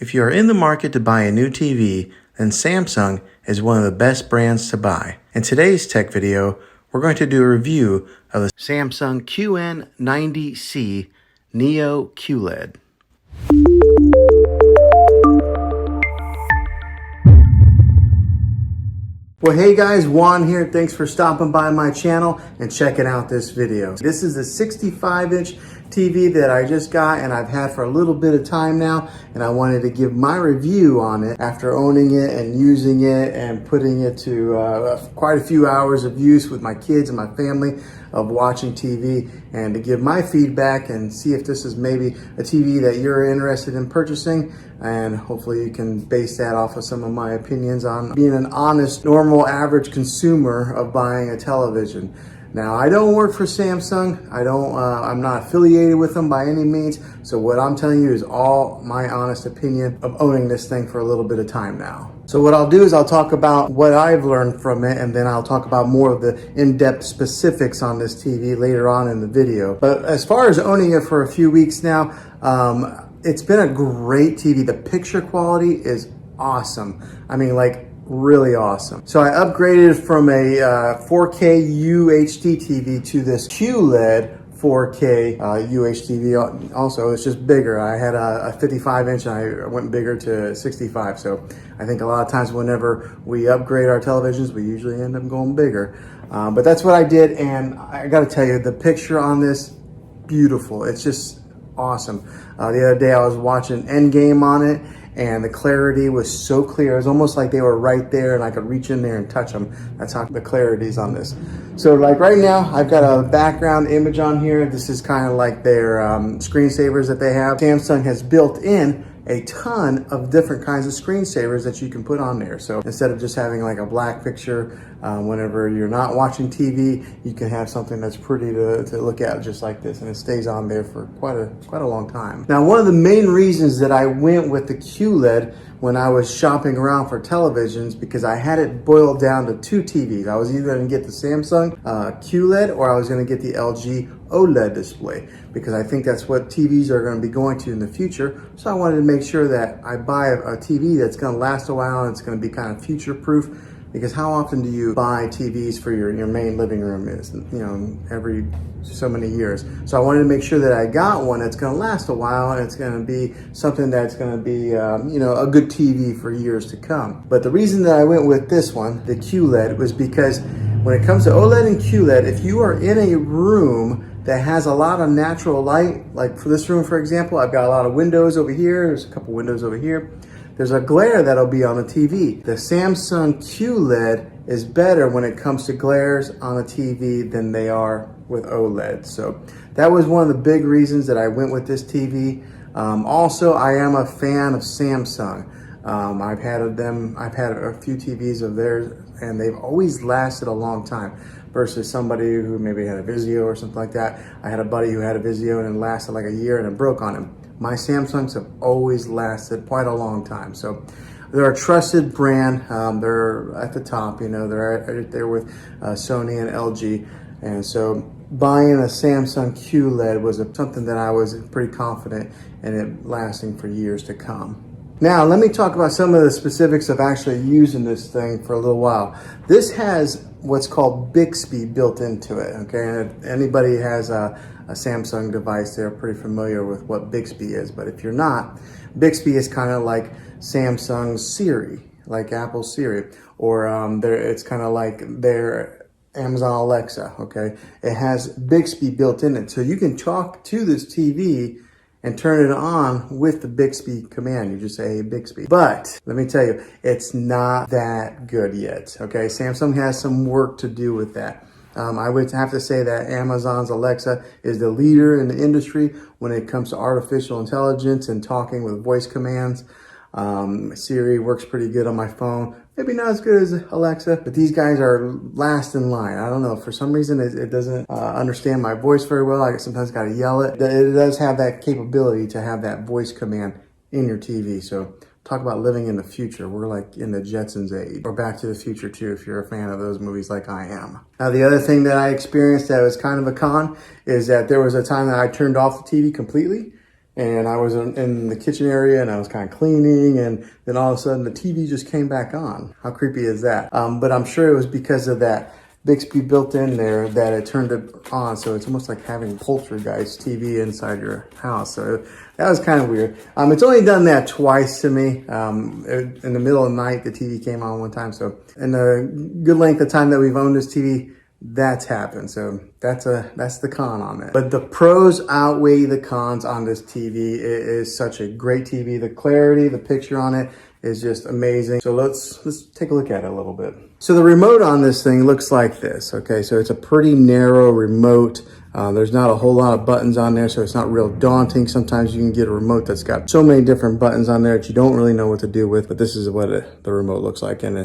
If you are in the market to buy a new TV, then Samsung is one of the best brands to buy. In today's tech video, we're going to do a review of the Samsung QN90C NEO QLED. Well, hey guys, Juan here. Thanks for stopping by my channel and checking out this video. This is a 65-inch TV that I just got and I've had for a little bit of time now, and I wanted to give my review on it after owning it and using it and putting it to quite a few hours of use with my kids and my family of watching TV, and to give my feedback and see if this is maybe a TV that you're interested in purchasing, and hopefully you can base that off of some of my opinions on being an honest, normal, average consumer of buying a television. Now, I don't work for Samsung. I'm not affiliated with them by any means. So what I'm telling you is all my honest opinion of owning this thing for a little bit of time now. So what I'll do is I'll talk about what I've learned from it, and then I'll talk about more of the in-depth specifics on this TV later on in the video. But as far as owning it for a few weeks now, it's been a great TV. The picture quality is awesome. I mean, like, really awesome. So I upgraded from a 4K UHD TV to this QLED 4K UHD. Also, it's just bigger. I had a 55-inch and I went bigger to 65. So I think a lot of times whenever we upgrade our televisions, we usually end up going bigger. But that's what I did, and I gotta tell you, the picture on this, beautiful. It's just awesome. The other day I was watching Endgame on it, and the clarity was so clear. It was almost like they were right there and I could reach in there and touch them. That's how the clarity is on this. So like right now, I've got a background image on here. This is kind of like their screensavers that they have. Samsung has built in a ton of different kinds of screensavers that you can put on there. So instead of just having like a black picture, whenever you're not watching TV, you can have something that's pretty to look at just like this, and it stays on there for quite a long time. Now, one of the main reasons that I went with the QLED when I was shopping around for televisions, because I had it boiled down to two TVs. I was either going to get the Samsung QLED or I was going to get the LG OLED display, because I think that's what TVs are going to be going to in the future. So I wanted to make sure that I buy a TV that's going to last a while and it's going to be kind of future proof, because how often do you buy TVs for your main living room? Is, you know, every so many years. So I wanted to make sure that I got one that's going to last a while and it's going to be something that's going to be, you know, a good TV for years to come. But the reason that I went with this one, the QLED, was because when it comes to OLED and QLED, if you are in a room that has a lot of natural light, like for this room, for example, I've got a lot of windows over here. There's a couple windows over here. There's a glare that'll be on the TV. The Samsung QLED is better when it comes to glares on a TV than they are with OLED. So that was one of the big reasons that I went with this TV. Also, I am a fan of Samsung. I've had a few TVs of theirs, and they've always lasted a long time, versus somebody who maybe had a Vizio or something like that. I had a buddy who had a Vizio and it lasted like a year and it broke on him. My Samsungs have always lasted quite a long time. So they're a trusted brand. They're at the top, you know, they're right there with Sony and LG. And so buying a Samsung QLED was something that I was pretty confident in it lasting for years to come. Now, let me talk about some of the specifics of actually using this thing for a little while. This has what's called Bixby built into it, okay? And if anybody has a Samsung device, they're pretty familiar with what Bixby is. But if you're not, Bixby is kind of like Samsung's Siri, like Apple's Siri, or it's kind of like their Amazon Alexa, okay? It has Bixby built in it. So you can talk to this TV and turn it on with the Bixby command. You just say, hey, Bixby. But let me tell you, it's not that good yet, okay? Samsung has some work to do with that. I would have to say that Amazon's Alexa is the leader in the industry when it comes to artificial intelligence and talking with voice commands. Siri works pretty good on my phone. Maybe not as good as Alexa, but these guys are last in line. I don't know, for some reason it doesn't understand my voice very well. I sometimes gotta yell it. It does have that capability to have that voice command in your TV. So talk about living in the future. We're like in the Jetsons age, or Back to the Future too, if you're a fan of those movies like I am. Now, the other thing that I experienced that was kind of a con is that there was a time that I turned off the TV completely, and I was in the kitchen area and I was kind of cleaning, and then all of a sudden the TV just came back on. How creepy is that? But I'm sure it was because of that Bixby built in there that it turned it on. So it's almost like having poltergeist TV inside your house. So that was kind of weird. It's only done that twice to me. In the middle of the night, the TV came on one time. So in the good length of time that we've owned this TV, that's happened. So that's the con on it. But the pros outweigh the cons on this TV. It is such a great TV. The clarity, the picture on it is just amazing. So let's take a look at it a little bit. So the remote on this thing looks like this. Okay, so it's a pretty narrow remote. There's not a whole lot of buttons on there, so it's not real daunting. Sometimes you can get a remote that's got so many different buttons on there that you don't really know what to do with, but this is what the remote looks like, and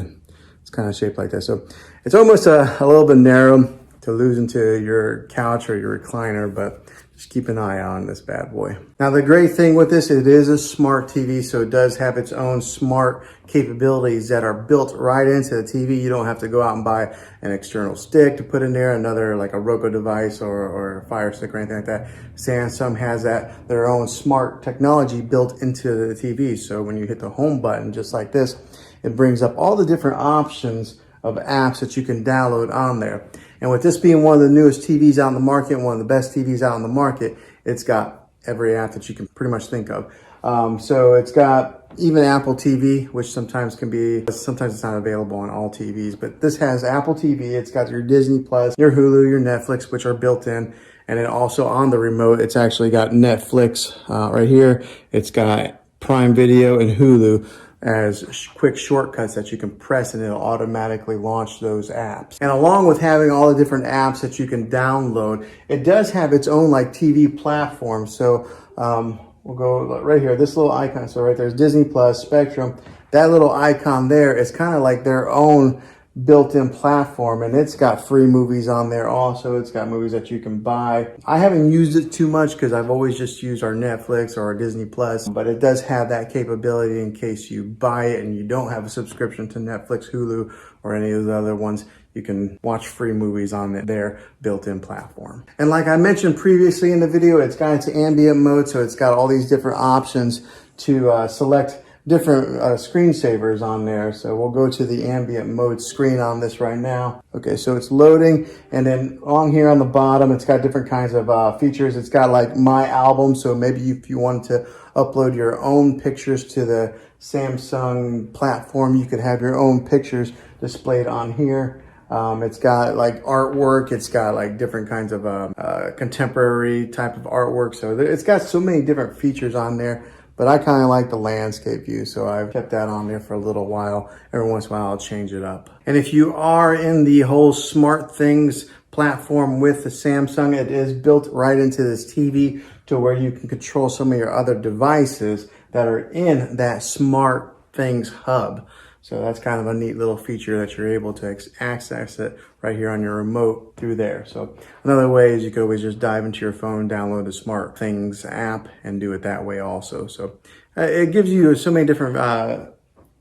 it's kind of shaped like that. So it's almost a little bit narrow to lose into your couch or your recliner, but just keep an eye on this bad boy. Now, the great thing with this, it is a smart TV, so it does have its own smart capabilities that are built right into the TV. You don't have to go out and buy an external stick to put in there, another like a Roku device or a Fire Stick or anything like that. Samsung has their own smart technology built into the TV. So when you hit the home button, just like this, it brings up all the different options of apps that you can download on there. And with this being one of the newest TVs out in the market, one of the best TVs out in the market, it's got every app that you can pretty much think of. So it's got even Apple TV, which sometimes it's not available on all TVs, but this has Apple TV. It's got your Disney Plus, your Hulu, your Netflix, which are built in. And then also on the remote, it's actually got Netflix right here. It's got Prime Video and Hulu as quick shortcuts that you can press, and it'll automatically launch those apps. And along with having all the different apps that you can download, it does have its own like TV platform. So we'll go right here, this little icon. So right there's Disney Plus, Spectrum. That little icon there is kind of like their own built-in platform, and it's got free movies on there also. It's got movies that you can buy. I haven't used it too much because I've always just used our Netflix or our Disney Plus, but it does have that capability in case you buy it and you don't have a subscription to Netflix, Hulu, or any of the other ones. You can watch free movies on their built-in platform. And like I mentioned previously in the video, it's got its ambient mode, so it's got all these different options to select different screensavers on there. So we'll go to the ambient mode screen on this right now. Okay, so it's loading, and then on here on the bottom, it's got different kinds of features. It's got like My Album, so maybe if you wanted to upload your own pictures to the Samsung platform, you could have your own pictures displayed on here. It's got like artwork. It's got like different kinds of contemporary type of artwork. So it's got so many different features on there. But I kind of like the landscape view, so I've kept that on there for a little while. Every once in a while, I'll change it up. And if you are in the whole smart things platform with the Samsung, it is built right into this TV to where you can control some of your other devices that are in that smart things hub. So that's kind of a neat little feature that you're able to access it right here on your remote through there. So another way is you could always just dive into your phone, download the Smart Things app, and do it that way also. So it gives you so many different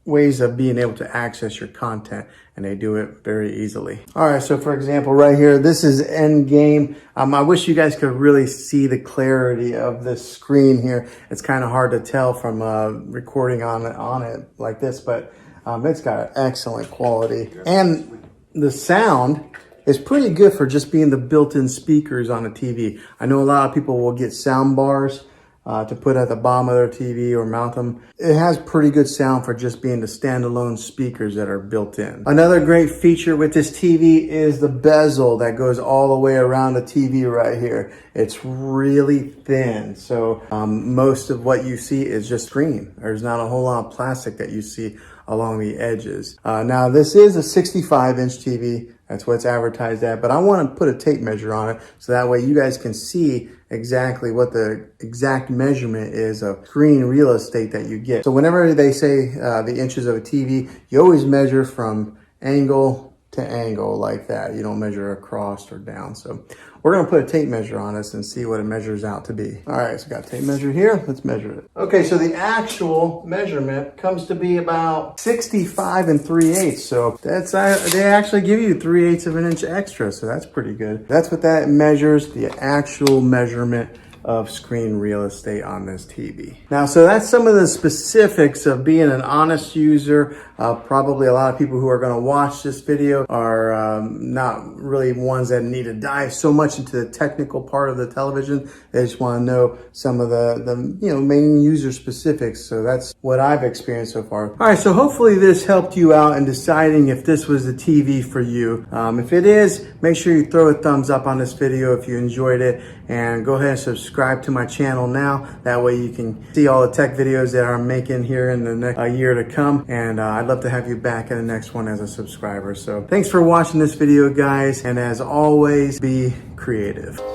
ways of being able to access your content, and they do it very easily. All right, so for example, right here, this is Endgame. I wish you guys could really see the clarity of this screen here. It's kind of hard to tell from recording on it like this, but it's got excellent quality, and the sound is pretty good for just being the built-in speakers on a TV. I know a lot of people will get sound bars to put at the bottom of their TV or mount them. It has pretty good sound for just being the standalone speakers that are built in. Another great feature with this TV is the bezel that goes all the way around the TV right here. It's really thin, so most of what you see is just screen. There's not a whole lot of plastic that you see along the edges. Now this is a 65-inch TV. That's what it's advertised at, but I want to put a tape measure on it so that way you guys can see exactly what the exact measurement is of screen real estate that you get. So whenever they say the inches of a TV, you always measure from angle to angle like that. You don't measure across or down. So we're going to put a tape measure on this and see what it measures out to be. All right, so got a tape measure here. Let's measure it. Okay, so the actual measurement comes to be about 65 3/8. So that's they actually give you 3/8 of an inch extra. So that's pretty good. That's what that measures, the actual measurement of screen real estate on this TV. Now, so that's some of the specifics of being an honest user. Probably a lot of people who are going to watch this video are not really ones that need to dive so much into the technical part of the television. They just want to know some of the main user specifics. So that's what I've experienced so far. All right, so hopefully this helped you out in deciding if this was the TV for you. If it is, make sure you throw a thumbs up on this video if you enjoyed it, and go ahead and subscribe to my channel now. That way you can see all the tech videos that I'm making here in the next year to come, and I'd love to have you back in the next one as a subscriber. So thanks for watching this video, guys, and as always, be creative.